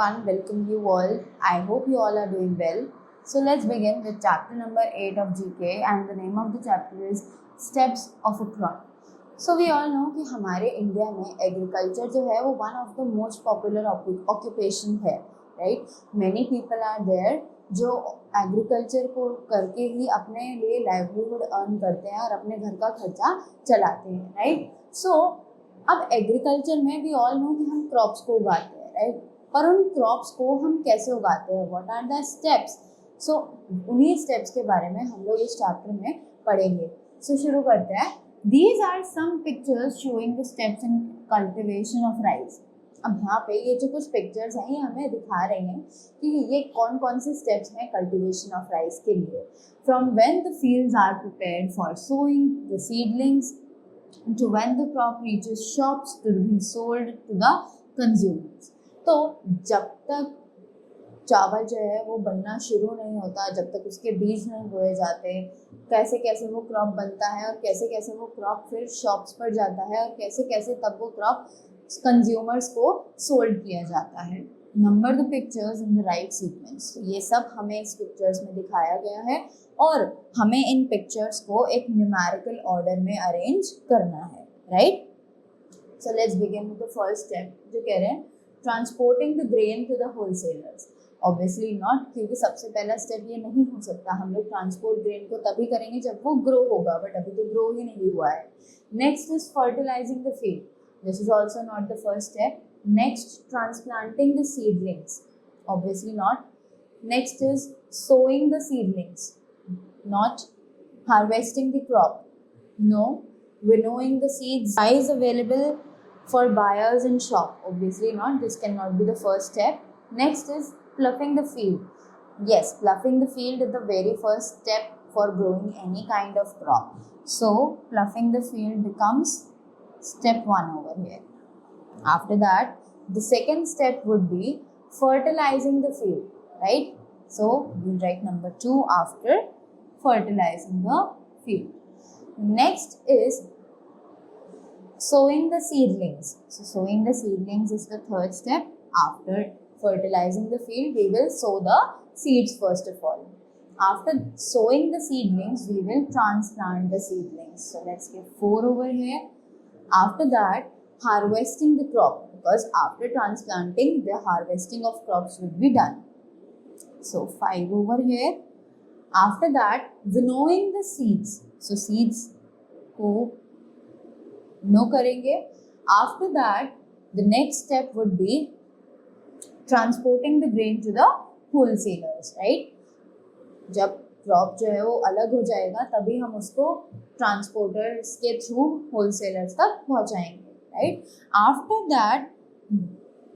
everyone, welcome you all. I hope you all are doing well. So let's begin with chapter number 8 of GK, and the name of the chapter is Steps of a Crop. So we all know कि हमारे India में agriculture जो है वो one of the most popular occupation है, right. Many people are there जो agriculture को करके ही अपने लिए लाइवलीहुड अर्न करते हैं और अपने घर का खर्चा चलाते हैं, राइट. सो अब एग्रीकल्चर में भी ऑल नो कि हम क्रॉप्स को उगाते हैं, राइट. पर उन क्रॉप्स को हम कैसे उगाते हैं, व्हाट आर द स्टेप्स. सो उन्हीं स्टेप्स के बारे में हम लोग इस चैप्टर में पढ़ेंगे. सो शुरू करते हैं. These are some pictures showing the steps in cultivation of rice. अब यहाँ पे ये जो कुछ पिक्चर्स हैं ये हमें दिखा रहे हैं कि ये कौन कौन से स्टेप्स हैं कल्टीवेशन ऑफ राइस के लिए. From when the fields are prepared for sowing the seedlings to when the crop reaches shops to be sold to the consumers. तो जब तक चावल जो है वो बनना शुरू नहीं होता, जब तक उसके बीज नहीं बोए जाते, कैसे कैसे वो क्रॉप बनता है और कैसे कैसे वो क्रॉप फिर शॉप्स पर जाता है और कैसे कैसे तब वो क्रॉप कंज्यूमर्स को सोल्ड किया जाता है. Number the pictures in the right sequence. ये सब हमें इस पिक्चर्स में दिखाया गया है और हमें इन पिक्चर्स को एक न्यूमेरिकल ऑर्डर में अरेंज करना है, right. So let's begin with the first step जो कह रहे हैं transporting the grain to the wholesalers. Obviously not, क्योंकि सबसे पहला स्टेप ये नहीं हो सकता. हम लोग ट्रांसपोर्ट ग्रेन को तभी करेंगे जब वो ग्रो होगा, बट अभी तो ग्रो ही नहीं हुआ है. Next is fertilising the field. This is also not the first step. Next transplanting the seedlings. Obviously not. Next is sowing the seedlings. Not. Harvesting the crop. No. Winnowing the seeds. Is available for buyers in shop. Obviously not. This cannot be the first step. Next is ploughing the field. Yes, ploughing the field is the very first step for growing any kind of crop. So ploughing the field becomes step 1 over here. After that, the second step would be fertilizing the field, right? So we write number 2 after fertilizing the field. Next is sowing the seedlings. So sowing the seedlings is the third step. After fertilizing the field, we will sow the seeds first of all. After sowing the seedlings, we will transplant the seedlings. So let's get 4 over here. After that, harvesting the crop, because after transplanting, the harvesting of crops will be done. So 5 over here. After that, winnowing the seeds. So seeds को know करेंगे. After that, the next step would be transporting the grain to the wholesalers, right. जब crop जो है वो अलग हो जाएगा तभी हम उसको ट्रांसपोर्टर्स के थ्रू होलसेलर्स तक पहुंचाएंगे, right. After that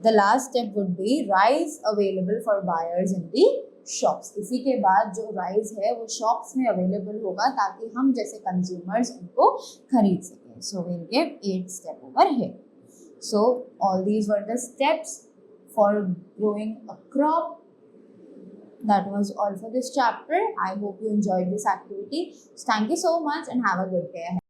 the last step would be rice available for buyers in the shops. इसी के बाद जो राइस है वो शॉप्स में अवेलेबल होगा ताकि हम जैसे कंज्यूमर्स उनको खरीद सकें. So will give 8 step over here. So all these were the steps for growing a crop. That was all for this chapter. I hope you enjoyed this activity. Thank you so much and have a good day ahead.